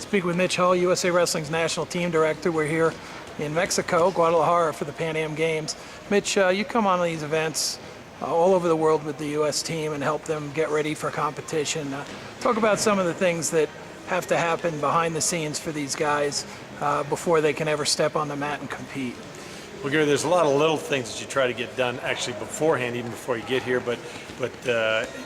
Speak with Mitch Hull, USA Wrestling's National Team Director. We're here in Mexico, Guadalajara, for the Pan Am Games. Mitch, you come on these events all over the world with the U.S. team and help them get ready for competition. Talk about some of the things that have to happen behind the scenes for these guys before they can ever step on the mat and compete. Well, Gary, there's a lot of little things that you try to get done actually beforehand, even before you get here, but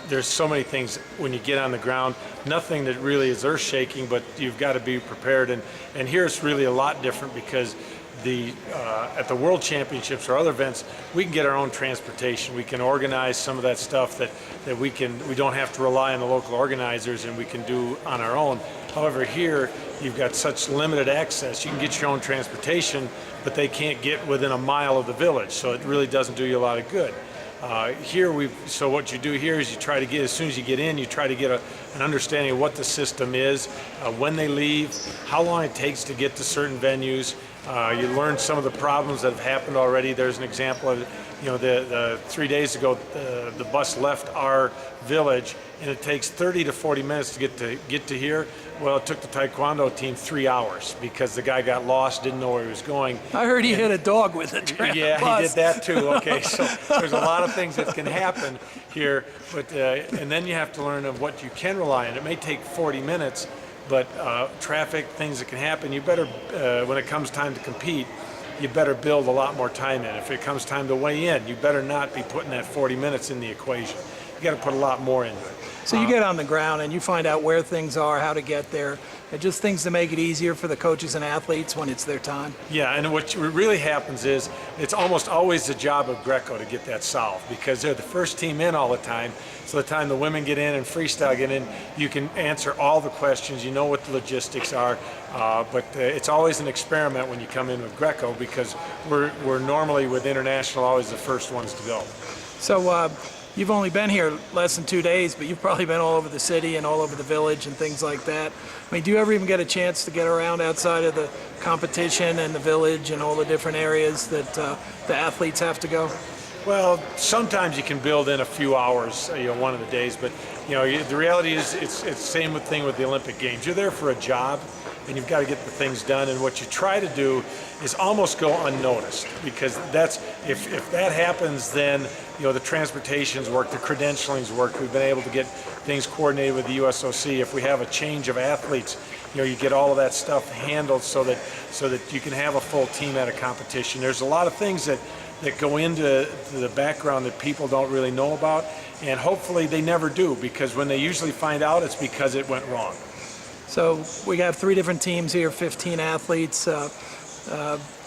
there's so many things when you get on the ground. Nothing that really is earth-shaking, but you've got to be prepared. And here it's really a lot different because at the World Championships or other events, we can get our own transportation. We can organize some of that stuff that we don't have to rely on the local organizers, and we can do on our own. However, here you've got such limited access. You can get your own transportation, but they can't get within a mile of the village, so it really doesn't do you a lot of good. So what you do here is you try to get, as soon as you get in, you try to get an understanding of what the system is, when they leave, how long it takes to get to certain venues. You learn some of the problems that have happened already. There's an example of, the 3 days ago, the bus left our village, and it takes 30 to 40 minutes to get to here. Well, it took the Taekwondo team 3 hours because the guy got lost, didn't know where he was going. I heard he hit a dog with a bus. Yeah, he did that too. Okay, so there's a lot of things that can happen here, but and then you have to learn of what you can rely on. It may take 40 minutes, but traffic, things that can happen, you better, when it comes time to compete, you better build a lot more time in. If it comes time to weigh in, you better not be putting that 40 minutes in the equation. You got to put a lot more into it. So you get on the ground and you find out where things are, how to get there, and just things to make it easier for the coaches and athletes when it's their time. Yeah, and what really happens is it's almost always the job of Greco to get that solved because they're the first team in all the time. So the time the women get in and freestyle get in, you can answer all the questions, you know what the logistics are, but it's always an experiment when you come in with Greco because we're normally with International always the first ones to go. So you've only been here less than 2 days, but you've probably been all over the city and all over the village and things like that. I mean, do you ever even get a chance to get around outside of the competition and the village and all the different areas that the athletes have to go? Well, sometimes you can build in a few hours, one of the days, but the reality is it's the same thing with the Olympic Games. You're there for a job, and you've got to get the things done. And what you try to do is almost go unnoticed, because if that happens, then the transportations work, the credentialings work. We've been able to get things coordinated with the USOC. If we have a change of athletes, you get all of that stuff handled so that you can have a full team at a competition. There's a lot of things that go into the background that people don't really know about, and hopefully they never do, because when they usually find out, it's because it went wrong. So we have 3 different teams here, 15 athletes.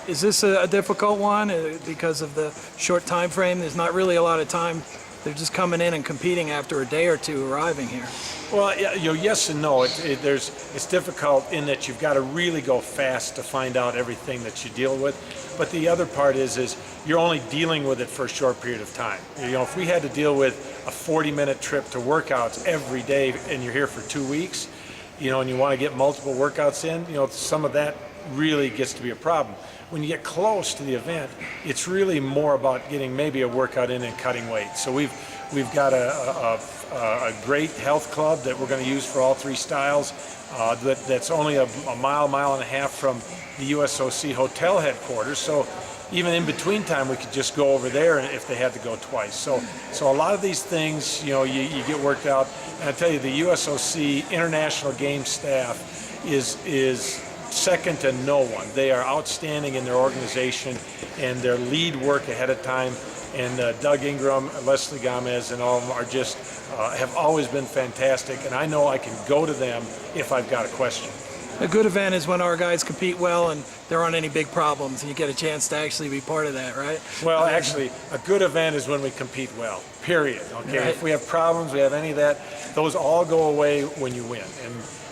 Is this a difficult one because of the short time frame? There's not really a lot of time. They're just coming in and competing after a day or two arriving here. Well, yes and no. It's difficult in that you've got to really go fast to find out everything that you deal with. But the other part is you're only dealing with it for a short period of time. If we had to deal with a 40-minute trip to workouts every day and you're here for 2 weeks, and you want to get multiple workouts in, some of that really gets to be a problem. When you get close to the event, it's really more about getting maybe a workout in and cutting weight. So we've got a great health club that we're going to use for all 3 styles. That's only a mile and a half from the USOC hotel headquarters. So even in between time, we could just go over there if they had to go twice. So a lot of these things, you get worked out. And I tell you, the USOC International Games staff is second to no one. They are outstanding in their organization and their lead work ahead of time. And Doug Ingram, Leslie Gomez, and all of them are just have always been fantastic. And I know I can go to them if I've got a question. A good event is when our guys compete well and there aren't any big problems and you get a chance to actually be part of that, right? Well, actually, a good event is when we compete well, period. Okay, right. If we have problems, we have any of that, those all go away when you win.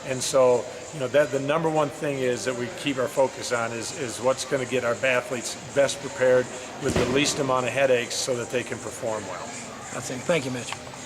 And so, that the number one thing is that we keep our focus on is what's going to get our athletes best prepared with the least amount of headaches so that they can perform well. That's it. Thank you, Mitch.